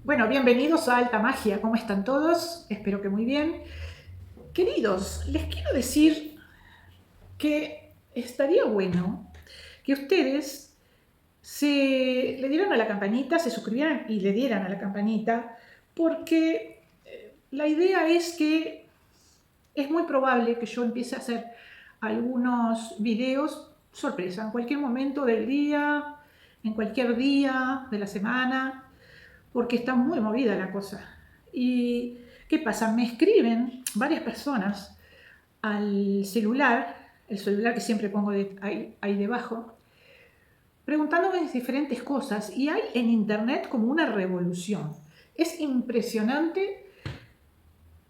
Bueno, bienvenidos a Alta Magia. ¿Cómo están todos? Espero que muy bien. Queridos, les quiero decir que estaría bueno que ustedes le dieran a la campanita, se suscribieran y le dieran a la campanita, porque la idea es que es muy probable que yo empiece a hacer algunos videos sorpresa, en cualquier momento del día, en cualquier día de la semana, porque está muy movida la cosa. ¿Y qué pasa? Me escriben varias personas al celular, el celular que siempre pongo ahí debajo, preguntándome diferentes cosas, y hay en internet como una revolución. Es impresionante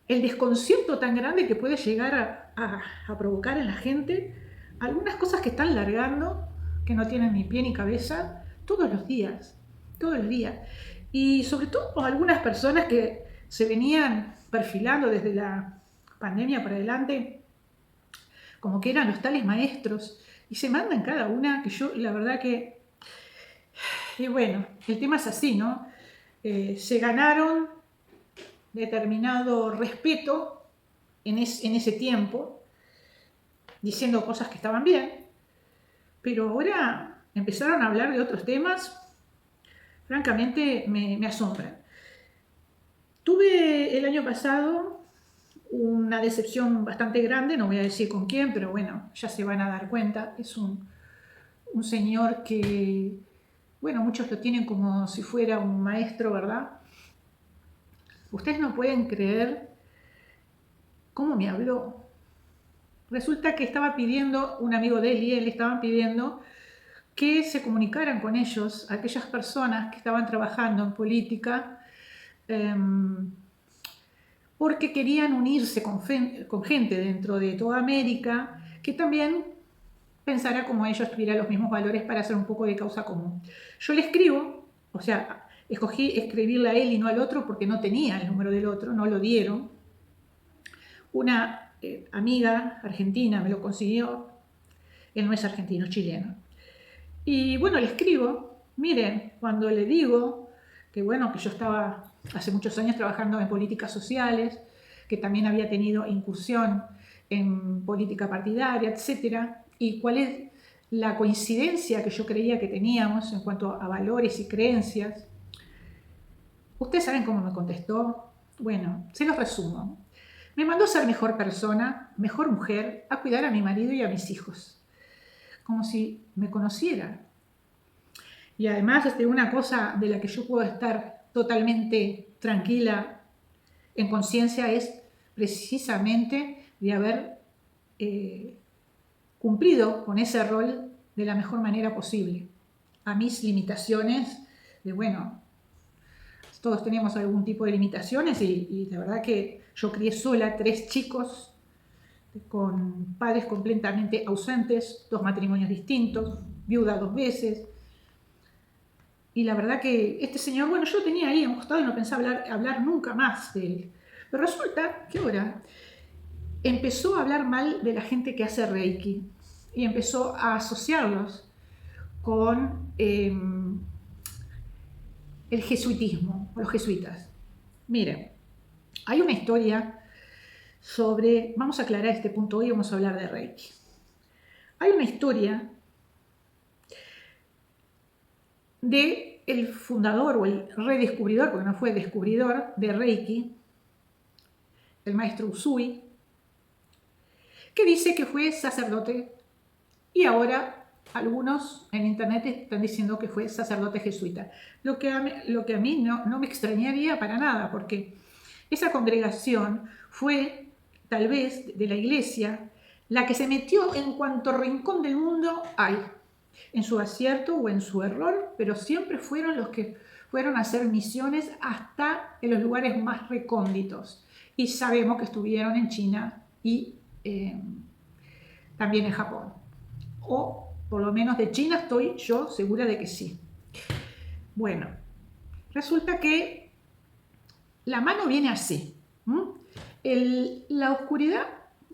el desconcierto tan grande que puede llegar a provocar en la gente algunas cosas que están largando, que no tienen ni pie ni cabeza, todos los días. Y sobre todo algunas personas que se venían perfilando desde la pandemia para adelante, como que eran los tales maestros, y se mandan cada una, que yo la verdad que, y bueno, el tema es así, ¿no? Se ganaron determinado respeto en ese tiempo, diciendo cosas que estaban bien, pero ahora empezaron a hablar de otros temas, francamente me asombran. Tuve el año pasado una decepción bastante grande, no voy a decir con quién, pero bueno, ya se van a dar cuenta. Es un señor que, bueno, muchos lo tienen como si fuera un maestro, ¿verdad? Ustedes no pueden creer cómo me habló. Resulta que estaba pidiendo, un amigo de él y él estaban pidiendo que se comunicaran con ellos, aquellas personas que estaban trabajando en política, eh, porque querían unirse con gente dentro de toda América que también pensara como ellos, tuviera los mismos valores para hacer un poco de causa común. Yo le escribo, o sea, escogí escribirle a él y no al otro porque no tenía el número del otro, no lo dieron. Una amiga argentina me lo consiguió, él no es argentino, es chileno. Y bueno, le escribo, miren, cuando le digo que bueno, que yo estaba hace muchos años trabajando en políticas sociales, que también había tenido incursión en política partidaria, etcétera, y cuál es la coincidencia que yo creía que teníamos en cuanto a valores y creencias. Ustedes saben cómo me contestó. Bueno, se los resumo. Me mandó a ser mejor persona, mejor mujer, a cuidar a mi marido y a mis hijos, como si me conociera. Y además, una cosa de la que yo puedo estar totalmente tranquila en conciencia es precisamente de haber eh, cumplido con ese rol de la mejor manera posible. A mis limitaciones, de bueno, todos tenemos algún tipo de limitaciones, y la verdad que yo crié sola 3 chicos con padres completamente ausentes, 2 matrimonios distintos, viuda 2 veces. Y la verdad que este señor, bueno, yo lo tenía ahí a un costado y no pensaba hablar nunca más de él. Pero resulta que ahora empezó a hablar mal de la gente que hace Reiki y empezó a asociarlos con el jesuitismo, los jesuitas. Miren, hay una historia sobre, vamos a aclarar este punto hoy, vamos a hablar de Reiki. Hay una historia de el fundador o el redescubridor, porque no fue descubridor de Reiki, el maestro Usui, que dice que fue sacerdote, y ahora algunos en internet están diciendo que fue sacerdote jesuita. Lo que a mí no me extrañaría para nada, porque esa congregación fue tal vez de la iglesia la que se metió en cuanto rincón del mundo hay, en su acierto o en su error, pero siempre fueron los que fueron a hacer misiones hasta en los lugares más recónditos. Y sabemos que estuvieron en China y también en Japón. O por lo menos de China estoy yo segura de que sí. Bueno, resulta que la mano viene así. La oscuridad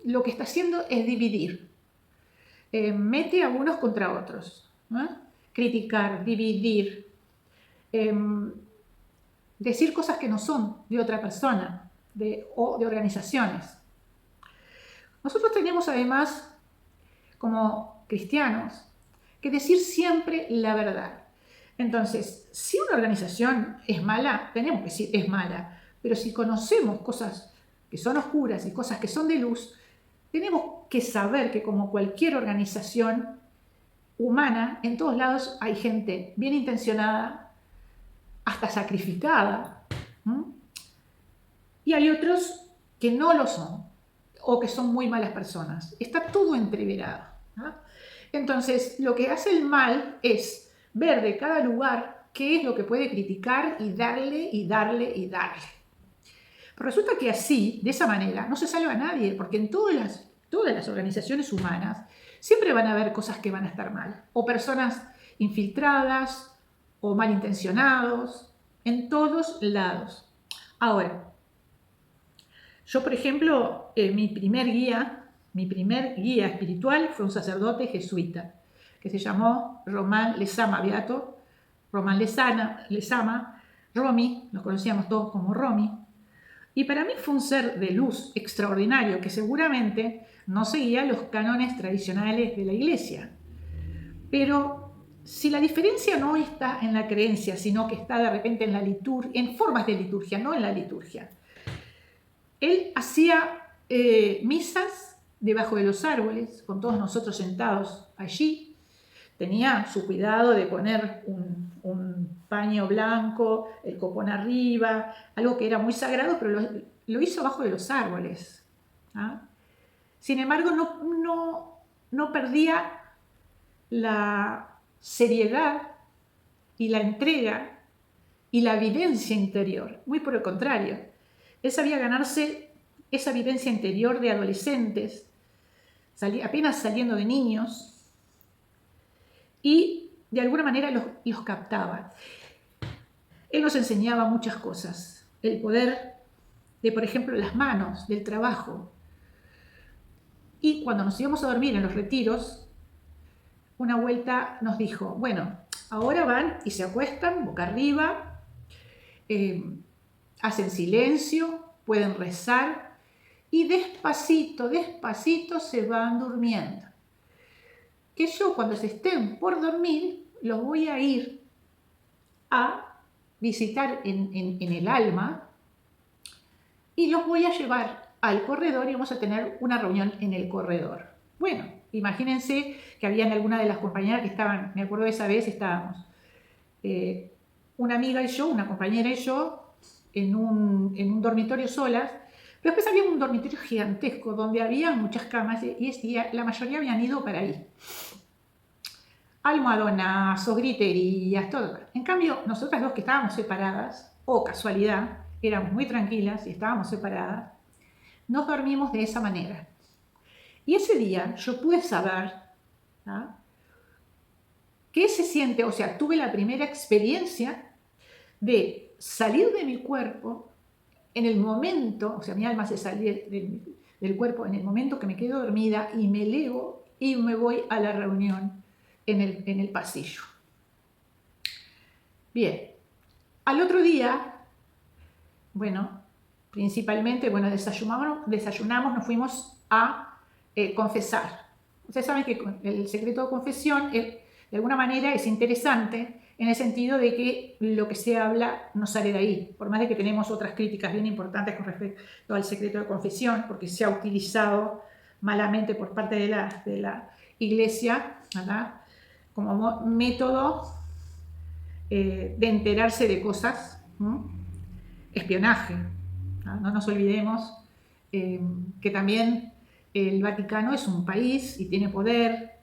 lo que está haciendo es dividir. Mete a unos contra otros. Criticar, dividir, decir cosas que no son de otra persona o de organizaciones. Nosotros tenemos además, como cristianos, que decir siempre la verdad. Entonces, si una organización es mala, tenemos que decir es mala, pero si conocemos cosas que son oscuras y cosas que son de luz, tenemos que saber que como cualquier organización humana, en todos lados hay gente bien intencionada, hasta sacrificada, ¿m? Y hay otros que no lo son o que son muy malas personas. Está todo entreverado, ¿no? Entonces, lo que hace el mal es ver de cada lugar qué es lo que puede criticar y darle y darle y darle. Pero resulta que así, de esa manera, no se salva a nadie, porque en todas las organizaciones humanas siempre van a haber cosas que van a estar mal, o personas infiltradas, o malintencionados, en todos lados. Ahora, yo, por ejemplo, mi primer guía espiritual fue un sacerdote jesuita, que se llamó Román Lezama, beato Román Lezama, Romy, nos conocíamos todos como Romy, y para mí fue un ser de luz extraordinario que seguramente no seguía los cánones tradicionales de la iglesia. Pero si la diferencia no está en la creencia, sino que está de repente en la liturgia, en formas de liturgia, no en la liturgia. Él hacía misas debajo de los árboles, con todos nosotros sentados allí. Tenía su cuidado de poner un paño blanco, el copón arriba, algo que era muy sagrado, pero lo hizo bajo de los árboles. ¿Ah? Sin embargo, no perdía la seriedad y la entrega y la vivencia interior. Muy por el contrario. Él sabía ganarse esa vivencia interior de adolescentes, apenas saliendo de niños, y de alguna manera los captaba. Él nos enseñaba muchas cosas. El poder de, por ejemplo, las manos, del trabajo. Y cuando nos íbamos a dormir en los retiros, una vuelta nos dijo, bueno, ahora van y se acuestan boca arriba, hacen silencio, pueden rezar y despacito, despacito se van durmiendo. Que yo cuando se estén por dormir los voy a ir a visitar en el alma y los voy a llevar al corredor y vamos a tener una reunión en el corredor. Bueno, imagínense que habían algunas de las compañeras que estaban, me acuerdo de esa vez, estábamos una amiga y yo, una compañera y yo, en un dormitorio solas, pero después había un dormitorio gigantesco donde había muchas camas y la mayoría habían ido para ahí. Almohadonazos, griterías, todo. En cambio, nosotras dos que estábamos separadas, o casualidad, éramos muy tranquilas y estábamos separadas, nos dormimos de esa manera. Y ese día yo pude saber, ¿no?, qué se siente, o sea, tuve la primera experiencia de salir de mi cuerpo en el momento, o sea, mi alma se salía del cuerpo en el momento que me quedo dormida y me elevo y me voy a la reunión en el pasillo. Bien, al otro día, bueno, principalmente, bueno, desayunamos, nos fuimos a confesar. Ustedes saben que el secreto de confesión de alguna manera es interesante en el sentido de que lo que se habla no sale de ahí, por más de que tenemos otras críticas bien importantes con respecto al secreto de confesión, porque se ha utilizado malamente por parte de la Iglesia, ¿verdad?, como método de enterarse de cosas, espionaje. No nos olvidemos que también el Vaticano es un país y tiene poder,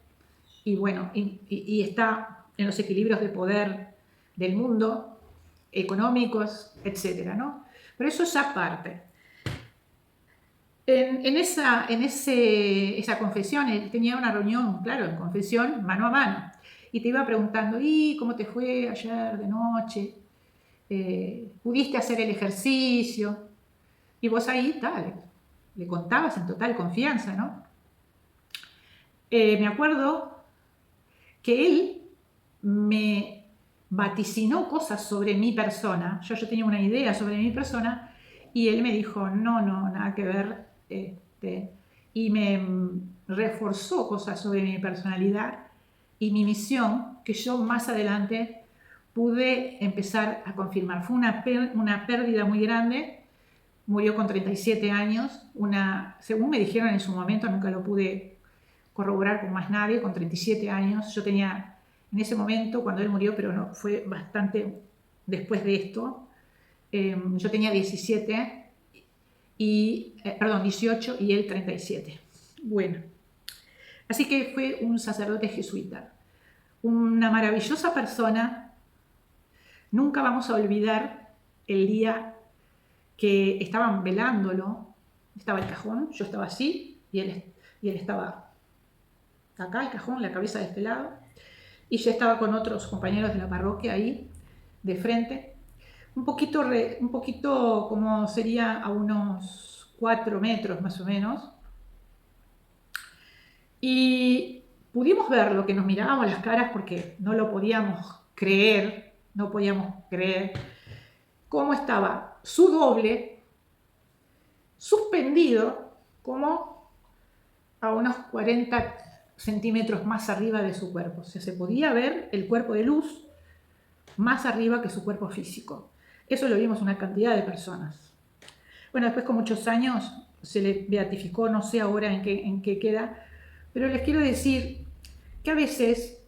y bueno, y está en los equilibrios de poder del mundo, económicos, etcétera, ¿no? Pero eso es aparte. En esa confesión, él tenía una reunión, claro, en confesión, mano a mano, y te iba preguntando, ¿y cómo te fue ayer de noche? ¿Pudiste hacer el ejercicio? Y vos ahí, tal, le contabas en total confianza, ¿no? Me acuerdo que él me vaticinó cosas sobre mi persona. Yo tenía una idea sobre mi persona y él me dijo, no, nada que ver. Y me reforzó cosas sobre mi personalidad y mi misión que yo más adelante pude empezar a confirmar. Fue una pérdida muy grande. Murió con 37 años. Según me dijeron en su momento, nunca lo pude corroborar con más nadie, con 37 años. Yo tenía, en ese momento, cuando él murió, pero no, fue bastante después de esto, yo tenía 17, perdón, 18 y él 37. Bueno, así que fue un sacerdote jesuita, una maravillosa persona. Nunca vamos a olvidar el día que estaban velándolo. Estaba el cajón, yo estaba así y él estaba acá, el cajón, la cabeza de este lado, y yo estaba con otros compañeros de la parroquia ahí, de frente, un poquito como sería a unos 4 metros más o menos, y pudimos ver lo que nos mirábamos las caras porque no lo podíamos creer, cómo estaba su doble suspendido como a unos 40 centímetros más arriba de su cuerpo. O sea, se podía ver el cuerpo de luz más arriba que su cuerpo físico. Eso lo vimos una cantidad de personas. Bueno, después con muchos años se le beatificó, no sé ahora en qué queda, pero les quiero decir que a veces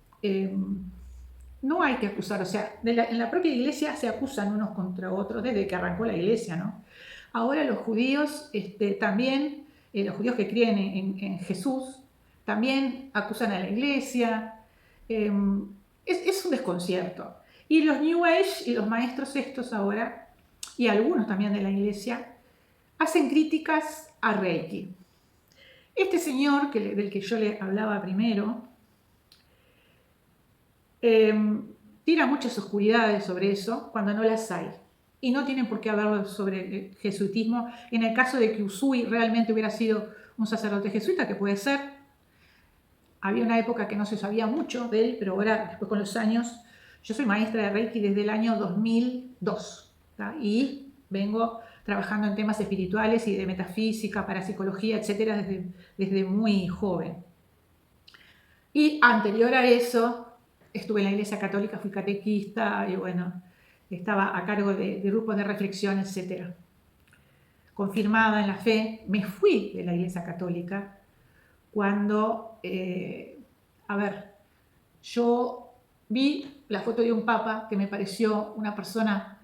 no hay que acusar, o sea, en la propia iglesia se acusan unos contra otros desde que arrancó la iglesia, ¿no? Ahora los judíos también, los judíos que creen en Jesús, también acusan a la iglesia. Es un desconcierto. Y los New Age y los maestros estos ahora, y algunos también de la iglesia, hacen críticas a Reiki. Este señor del que yo le hablaba primero, tira muchas oscuridades sobre eso cuando no las hay. Y no tienen por qué hablar sobre el jesuitismo en el caso de que Usui realmente hubiera sido un sacerdote jesuita, que puede ser. Había una época que no se sabía mucho de él, pero ahora, después con los años, yo soy maestra de Reiki desde el año 2002, ¿tá? Y vengo trabajando en temas espirituales y de metafísica, parapsicología, etcétera, desde muy joven. Y anterior a eso, estuve en la Iglesia Católica, fui catequista y bueno, estaba a cargo de grupos de reflexión, etcétera. Confirmada en la fe, me fui de la Iglesia Católica cuando, yo vi la foto de un papa que me pareció una persona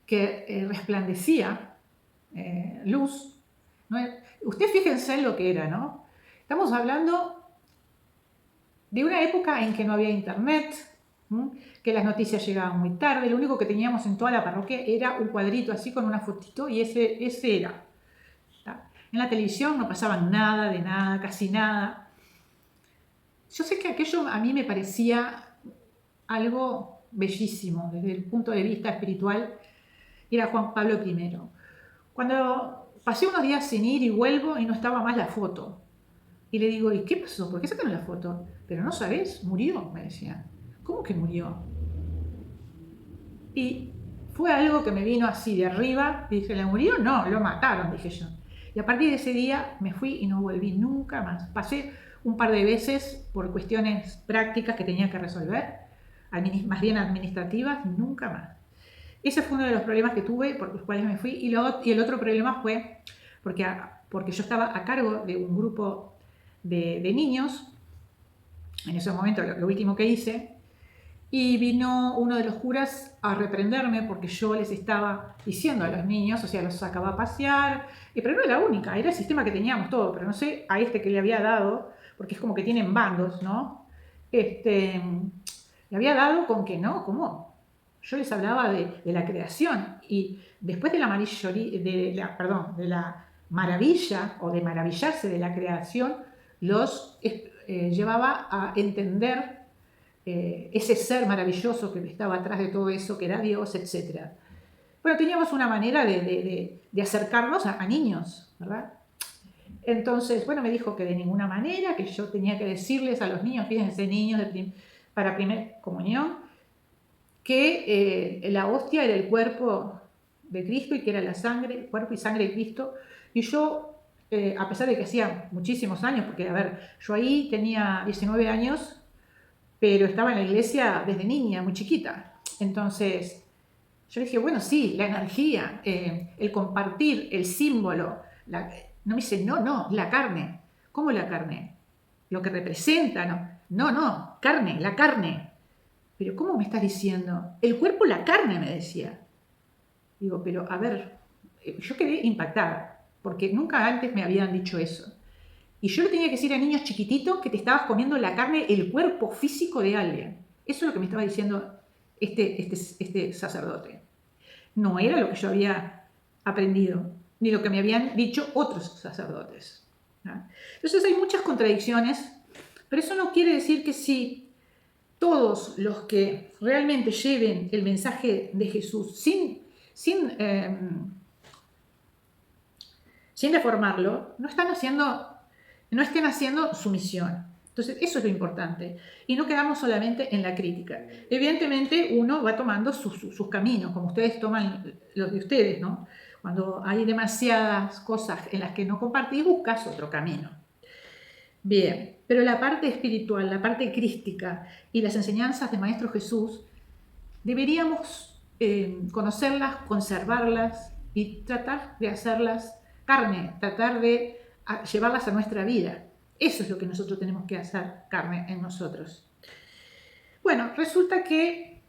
que resplandecía luz, ¿no? Usted fíjense en lo que era, ¿no? Estamos hablando de una época en que no había internet, que las noticias llegaban muy tarde, lo único que teníamos en toda la parroquia era un cuadrito así con una fotito y ese era. ¿Tá? En la televisión no pasaba nada, de nada, casi nada. Yo sé que aquello a mí me parecía algo bellísimo desde el punto de vista espiritual, era Juan Pablo I. Cuando pasé unos días sin ir y vuelvo y no estaba más la foto. Y le digo, ¿y qué pasó? ¿Por qué sacaron la foto? Pero no sabés, murió, me decían. ¿Cómo que murió? Y fue algo que me vino así de arriba. Y dije, ¿la murió? No, lo mataron, dije yo. Y a partir de ese día me fui y no volví nunca más. Pasé un par de veces por cuestiones prácticas que tenía que resolver, más bien administrativas, nunca más. Ese fue uno de los problemas que tuve por los cuales me fui. Y el otro problema fue porque yo estaba a cargo de un grupo de niños, en ese momento lo último que hice, y vino uno de los curas a reprenderme porque yo les estaba diciendo a los niños, o sea, los sacaba a pasear, pero no era la única, era el sistema que teníamos todo, pero no sé a este que le había dado, porque es como que tienen bandos, ¿no? Le había dado con que no, ¿cómo? Yo les hablaba de la creación y después de la maravilla o de maravillarse de la creación, los llevaba a entender ese ser maravilloso que estaba atrás de todo eso, que era Dios, etc. Bueno, teníamos una manera de acercarnos a niños, ¿verdad? Entonces, bueno, me dijo que de ninguna manera, que yo tenía que decirles a los niños, fíjense, niños para primer comunión, que la hostia era el cuerpo de Cristo y que era la sangre, cuerpo y sangre de Cristo. Y yo, a pesar de que hacía muchísimos años, porque, a ver, yo ahí tenía 19 años, pero estaba en la iglesia desde niña, muy chiquita. Entonces, yo dije, bueno, sí, la energía, el compartir, el símbolo. No me dice, no, la carne. ¿Cómo la carne? Lo que representa, no, carne, la carne. Pero ¿cómo me estás diciendo? El cuerpo, la carne, me decía. Digo, pero a ver, yo quedé impactada, porque nunca antes me habían dicho eso. Y yo le tenía que decir a niños chiquititos que te estabas comiendo la carne, el cuerpo físico de alguien. Eso es lo que me estaba diciendo este sacerdote. No era lo que yo había aprendido, ni lo que me habían dicho otros sacerdotes, ¿no? Entonces hay muchas contradicciones, pero eso no quiere decir que si todos los que realmente lleven el mensaje de Jesús sin deformarlo, no estén haciendo su misión. Entonces, eso es lo importante. Y no quedamos solamente en la crítica. Evidentemente, uno va tomando sus caminos, como ustedes toman los de ustedes, ¿no? Cuando hay demasiadas cosas en las que no compartís, buscas otro camino. Bien, pero la parte espiritual, la parte crística y las enseñanzas del Maestro Jesús, deberíamos conocerlas, conservarlas y tratar de hacerlas carne, tratar de llevarlas a nuestra vida. Eso es lo que nosotros tenemos que hacer carne en nosotros. Bueno, resulta que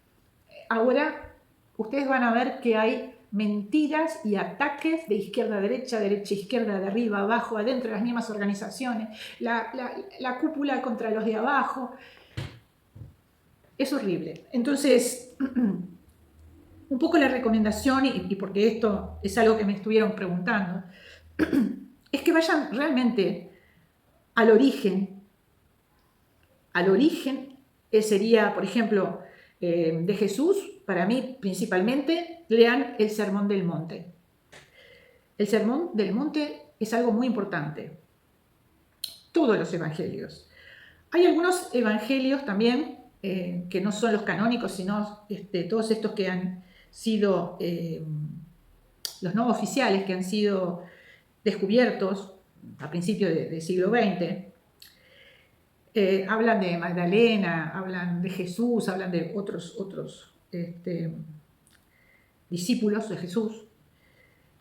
ahora ustedes van a ver que hay mentiras y ataques de izquierda a derecha, derecha a izquierda, de arriba a abajo, adentro de las mismas organizaciones, la cúpula contra los de abajo. Es horrible. Entonces, un poco la recomendación, y porque esto es algo que me estuvieron preguntando, es que vayan realmente al origen, sería, por ejemplo, de Jesús, para mí principalmente, lean el Sermón del Monte. El Sermón del Monte es algo muy importante. Todos los evangelios. Hay algunos evangelios también que no son los canónicos, sino todos estos que han sido los no oficiales, que han sido descubiertos a principios del siglo XX. Hablan de Magdalena, hablan de Jesús, hablan de otros discípulos de Jesús.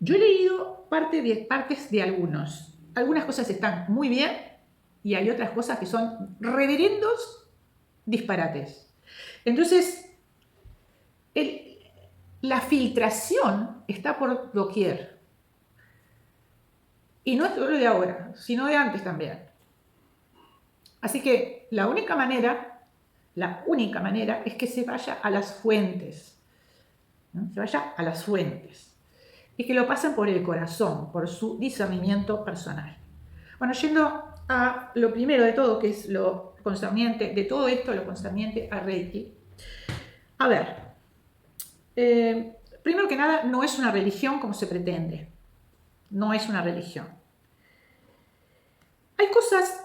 Yo he leído partes de algunos. Algunas cosas están muy bien y hay otras cosas que son reverendos disparates. Entonces, la filtración está por doquier. Y no es solo de ahora, sino de antes también. Así que la única manera es que se vaya a las fuentes, ¿no? Se vaya a las fuentes y que lo pasen por el corazón, por su discernimiento personal. Bueno, yendo a lo primero de todo, que es lo concerniente de todo esto, lo concerniente a Reiki. A ver, primero que nada, no es una religión como se pretende. No es una religión. Hay cosas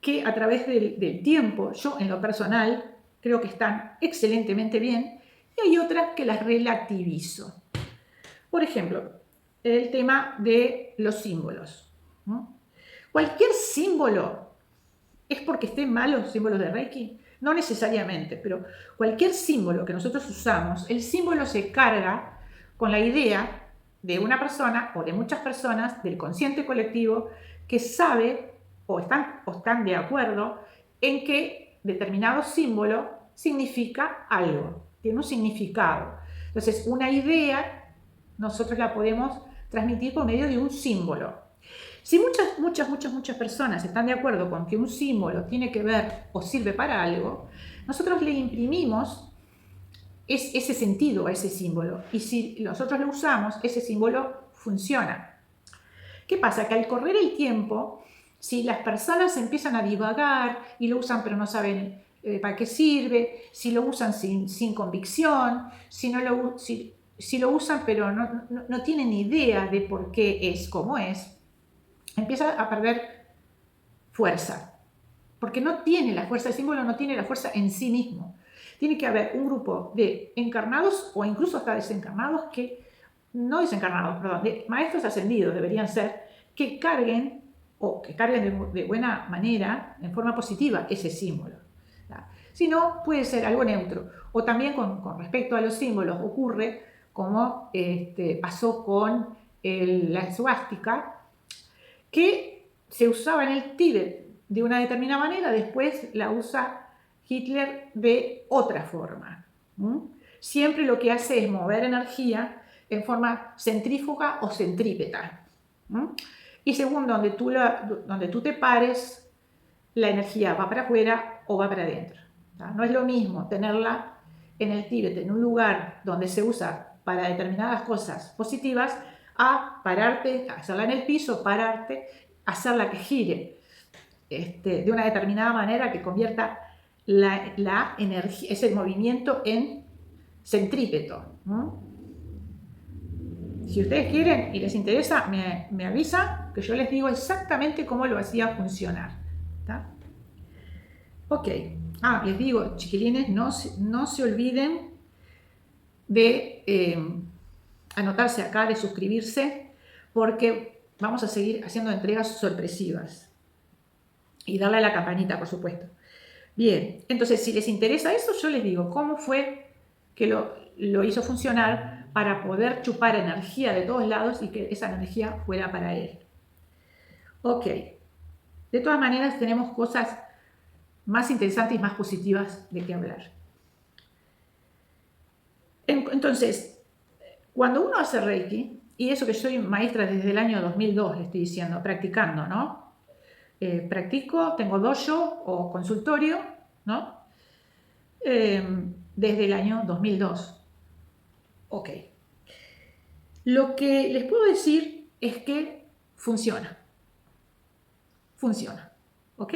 que a través del tiempo, yo en lo personal, creo que están excelentemente bien, y hay otras que las relativizo. Por ejemplo, el tema de los símbolos, ¿no? Cualquier símbolo es porque estén malos los símbolos de Reiki. No necesariamente, pero cualquier símbolo que nosotros usamos, el símbolo se carga con la idea de una persona o de muchas personas del consciente colectivo que sabe o están de acuerdo en que determinado símbolo significa algo, tiene un significado. Entonces, una idea nosotros la podemos transmitir por medio de un símbolo. Si muchas personas están de acuerdo con que un símbolo tiene que ver o sirve para algo, nosotros le imprimimos ese sentido a ese símbolo. Y si nosotros lo usamos, ese símbolo funciona. ¿Qué pasa? Que al correr el tiempo, si las personas empiezan a divagar y lo usan pero no saben para qué sirve, si lo usan sin convicción, si lo usan pero no tienen idea de por qué es como es, empieza a perder fuerza, porque no tiene la fuerza, el símbolo no tiene la fuerza en sí mismo. tiene que haber un grupo de encarnados o incluso hasta desencarnados no desencarnados, perdón, de maestros ascendidos deberían ser, que carguen de buena manera, en forma positiva, ese símbolo. Si no, puede ser algo neutro. O también con respecto a los símbolos ocurre como pasó con la esvástica, que se usaba en el Tíbet de una determinada manera, después la usa Hitler de otra forma. Siempre lo que hace es mover energía en forma centrífuga o centrípeta. Y según donde tú te pares, la energía va para afuera o va para adentro. No es lo mismo tenerla en el Tíbet, en un lugar donde se usa para determinadas cosas positivas, a pararte, a hacerla en el piso, pararte, hacerla que gire de una determinada manera que convierta la energía, ese movimiento en centrípeto. Si ustedes quieren y les interesa, me avisan, que yo les digo exactamente cómo lo hacía funcionar. ¿Tá? Ok. Les digo, chiquilines, no se olviden de anotarse acá, de suscribirse, porque vamos a seguir haciendo entregas sorpresivas. Y darle a la campanita, por supuesto. Bien, entonces si les interesa eso, yo les digo cómo fue que lo hizo funcionar para poder chupar energía de todos lados y que esa energía fuera para él. Ok. De todas maneras, tenemos cosas más interesantes y más positivas de qué hablar. Entonces, cuando uno hace Reiki, y eso que soy maestra desde el año 2002, le estoy diciendo, practicando, ¿no? Practico, tengo dojo o consultorio, ¿no? Desde el año 2002. Ok. Lo que les puedo decir es que funciona. Funciona. ¿Ok?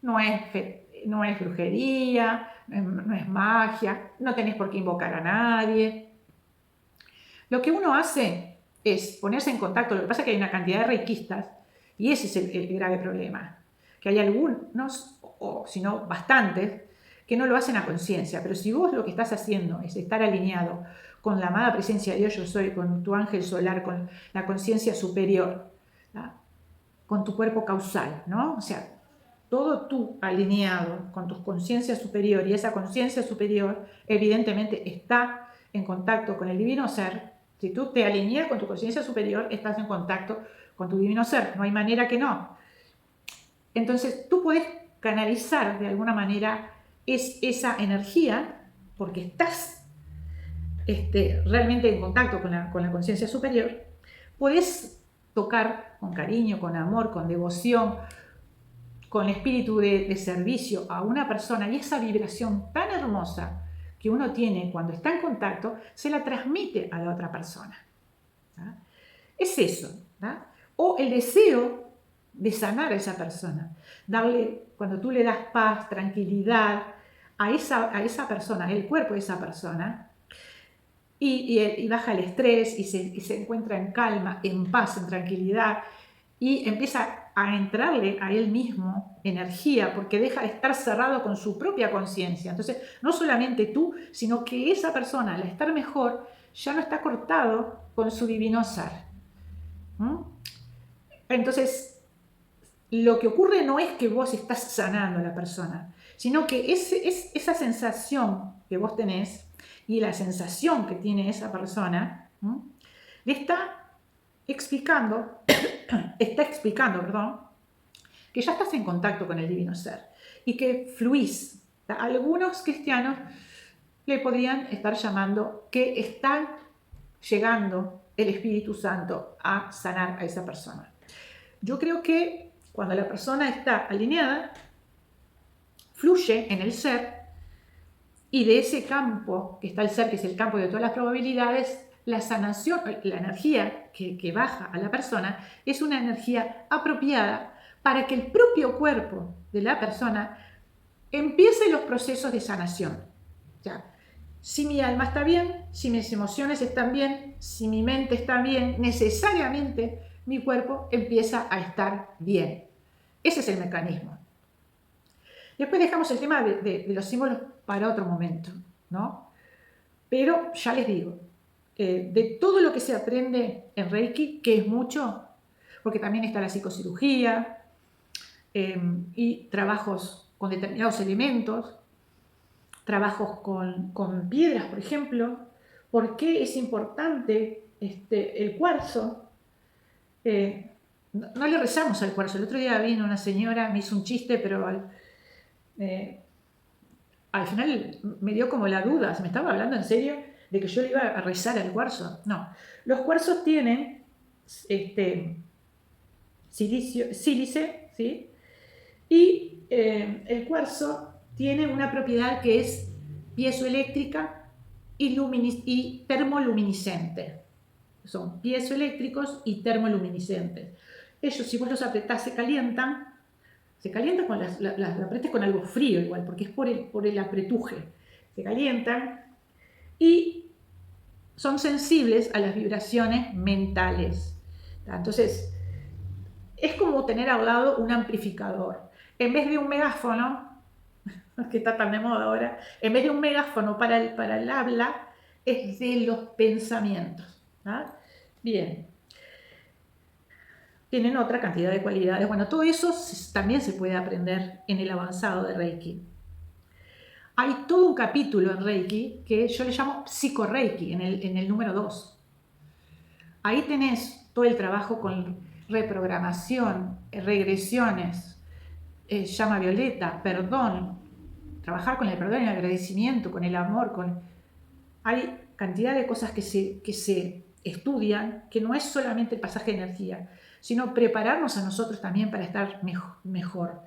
No es brujería, no es magia, no tenés por qué invocar a nadie. Lo que uno hace es ponerse en contacto. Lo que pasa es que hay una cantidad de reikistas y ese es el grave problema. Que hay algunos, o si no bastantes, que no lo hacen a conciencia. Pero si vos lo que estás haciendo es estar alineado con la amada presencia de Dios, yo soy, con tu ángel solar, con la conciencia superior, ¿no? Con tu cuerpo causal, ¿no? O sea, todo tú alineado con tu conciencia superior, y esa conciencia superior evidentemente está en contacto con el divino ser. Si tú te alineas con tu conciencia superior, estás en contacto con tu divino ser, no hay manera que no. Entonces tú puedes canalizar de alguna manera esa energía, porque estás realmente en contacto con la conciencia superior. Puedes tocar con cariño, con amor, con devoción, con espíritu de servicio a una persona, y esa vibración tan hermosa que uno tiene cuando está en contacto, se la transmite a la otra persona. ¿Ah? Es eso. ¿Ah? O el deseo de sanar a esa persona. Cuando tú le das paz, tranquilidad a esa persona, el cuerpo de esa persona, y baja el estrés y se encuentra en calma, en paz, en tranquilidad, y empieza a entrarle a él mismo energía, porque deja de estar cerrado con su propia conciencia. Entonces, no solamente tú, sino que esa persona, al estar mejor, ya no está cortado con su divino ser. Entonces, lo que ocurre no es que vos estás sanando a la persona, sino que esa sensación que vos tenés y la sensación que tiene esa persona, le está explicando, que ya estás en contacto con el divino ser y que fluís. Algunos cristianos le podrían estar llamando que están llegando el Espíritu Santo a sanar a esa persona. Yo creo que cuando la persona está alineada, fluye en el ser, y de ese campo que está el ser, que es el campo de todas las probabilidades, la sanación, la energía que baja a la persona es una energía apropiada para que el propio cuerpo de la persona empiece los procesos de sanación. Ya, si mi alma está bien, si mis emociones están bien, si mi mente está bien, necesariamente mi cuerpo empieza a estar bien. Ese es el mecanismo. Después dejamos el tema de los símbolos para otro momento, ¿no? Pero ya les digo, de todo lo que se aprende en Reiki, que es mucho, porque también está la psicocirugía y trabajos con determinados elementos, trabajos con piedras, por ejemplo. ¿Por qué es importante el cuarzo? No le rezamos al cuarzo. El otro día vino una señora, me hizo un chiste, pero al final me dio como la duda, se me estaba hablando en serio de que yo le iba a rezar al cuarzo. No, los cuarzos tienen sílice, ¿sí? Y el cuarzo tiene una propiedad que es piezoeléctrica y termoluminiscente. Son piezoeléctricos y termoluminiscentes. Ellos, si vos los apretás, se calientan cuando las apretes con algo frío igual, porque es por el apretuje. Se calientan y son sensibles a las vibraciones mentales. Entonces, es como tener al lado un amplificador. En vez de un megáfono, que está tan de moda ahora, en vez de un megáfono para el habla, es de los pensamientos. ¿Ah? Bien. Tienen otra cantidad de cualidades. Bueno, todo eso también se puede aprender en el avanzado de Reiki. Hay todo un capítulo en Reiki que yo le llamo psico-Reiki, en el número 2. Ahí tenés todo el trabajo con reprogramación, regresiones, llama violeta, perdón, trabajar con el perdón y el agradecimiento, con el amor, hay cantidad de cosas que se estudian, que no es solamente el pasaje de energía, sino prepararnos a nosotros también para estar mejor.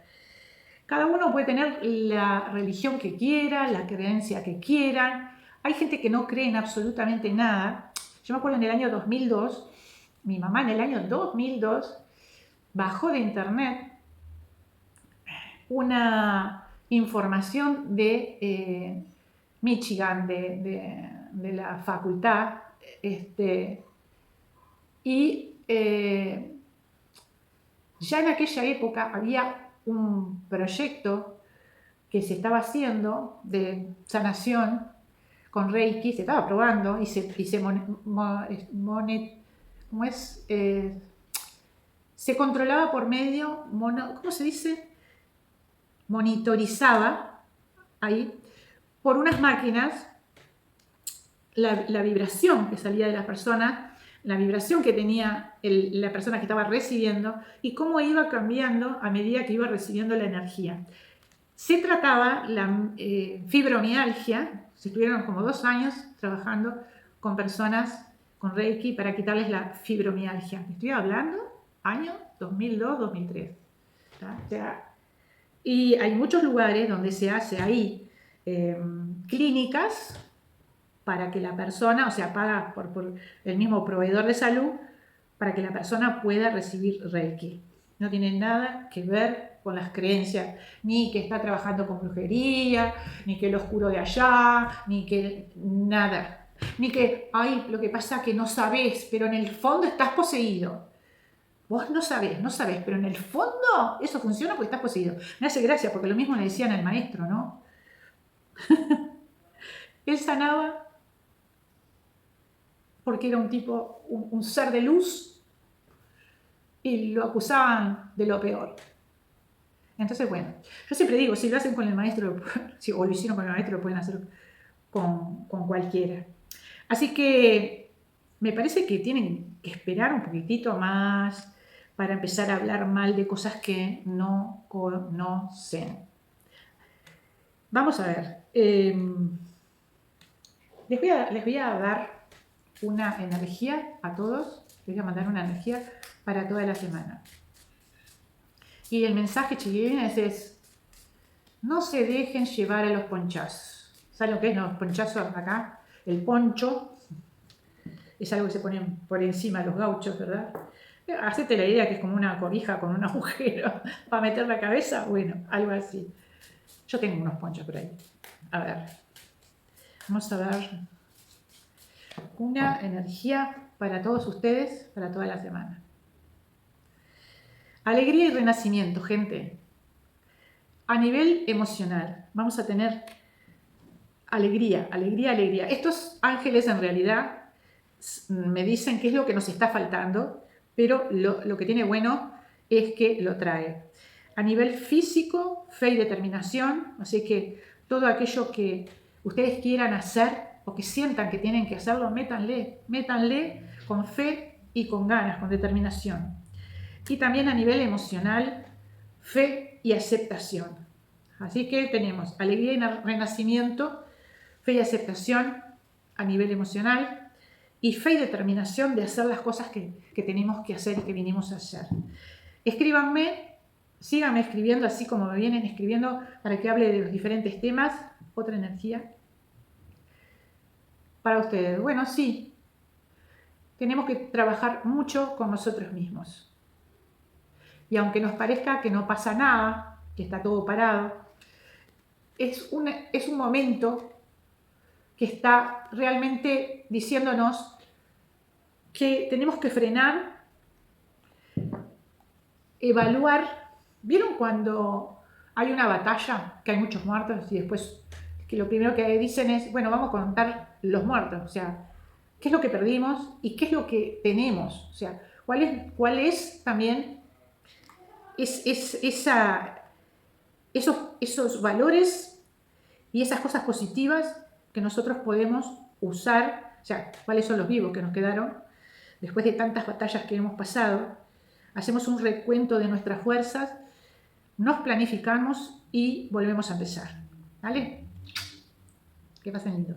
Cada uno puede tener la religión que quiera, la creencia que quieran. Hay gente que no cree en absolutamente nada. Yo me acuerdo en el año 2002, mi mamá en el año 2002 bajó de internet una información de Michigan, de la facultad, y ya en aquella época había un proyecto que se estaba haciendo de sanación con Reiki, se estaba probando y se controlaba por medio, ¿cómo se dice? Monitorizaba ahí por unas máquinas la vibración que salía de las personas, la vibración que tenía la persona que estaba recibiendo y cómo iba cambiando a medida que iba recibiendo la energía. Se trataba la fibromialgia, se estuvieron como 2 años trabajando con personas con Reiki para quitarles la fibromialgia. Estoy hablando año 2002-2003. O sea, y hay muchos lugares donde se hace ahí clínicas para que la persona, o sea, paga por el mismo proveedor de salud, para que la persona pueda recibir Reiki. No tiene nada que ver con las creencias, ni que está trabajando con brujería, ni que lo oscuro de allá, ni que nada. Ni que, ay, lo que pasa es que no sabés, pero en el fondo estás poseído. Vos no sabés, pero en el fondo eso funciona porque estás poseído. Me hace gracia porque lo mismo le decían al maestro, ¿no? Él sanaba porque era un tipo, un ser de luz, y lo acusaban de lo peor. Entonces, bueno, yo siempre digo, si lo hacen con el maestro, o lo hicieron con el maestro, lo pueden hacer con cualquiera. Así que me parece que tienen que esperar un poquitito más para empezar a hablar mal de cosas que no conocen. Vamos a ver. Les voy a dar una energía a todos. Les voy a mandar una energía para toda la semana. Y el mensaje, chiquilines, es: no se dejen llevar a los ponchazos. ¿Saben lo que es los ponchazos acá? El poncho es algo que se pone por encima de los gauchos, ¿verdad? Hacete la idea que es como una cobija con un agujero para meter la cabeza. Bueno, algo así. Yo tengo unos ponchos por ahí. A ver. Vamos a ver una energía para todos ustedes, para toda la semana. Alegría y renacimiento, gente. A nivel emocional, vamos a tener alegría, alegría, alegría. Estos ángeles en realidad me dicen qué es lo que nos está faltando, pero lo que tiene bueno es que lo trae. A nivel físico, fe y determinación, así que todo aquello que ustedes quieran hacer o que sientan que tienen que hacerlo, métanle, métanle con fe y con ganas, con determinación. Y también a nivel emocional, fe y aceptación. Así que tenemos alegría y renacimiento, fe y aceptación a nivel emocional y fe y determinación de hacer las cosas que tenemos que hacer y que vinimos a hacer. Escríbanme, síganme escribiendo así como me vienen escribiendo para que hable de los diferentes temas. Otra energía para ustedes. Bueno, sí, tenemos que trabajar mucho con nosotros mismos. Y aunque nos parezca que no pasa nada, que está todo parado, es un momento que está realmente diciéndonos que tenemos que frenar, evaluar. ¿Vieron cuando hay una batalla, que hay muchos muertos y después que lo primero que dicen es, bueno, vamos a contar los muertos? O sea, ¿qué es lo que perdimos y qué es lo que tenemos? O sea, ¿cuál es también esos valores y esas cosas positivas que nosotros podemos usar? O sea, ¿cuáles son los vivos que nos quedaron después de tantas batallas que hemos pasado? Hacemos un recuento de nuestras fuerzas, nos planificamos y volvemos a empezar. ¿Vale? Que pasen lindo.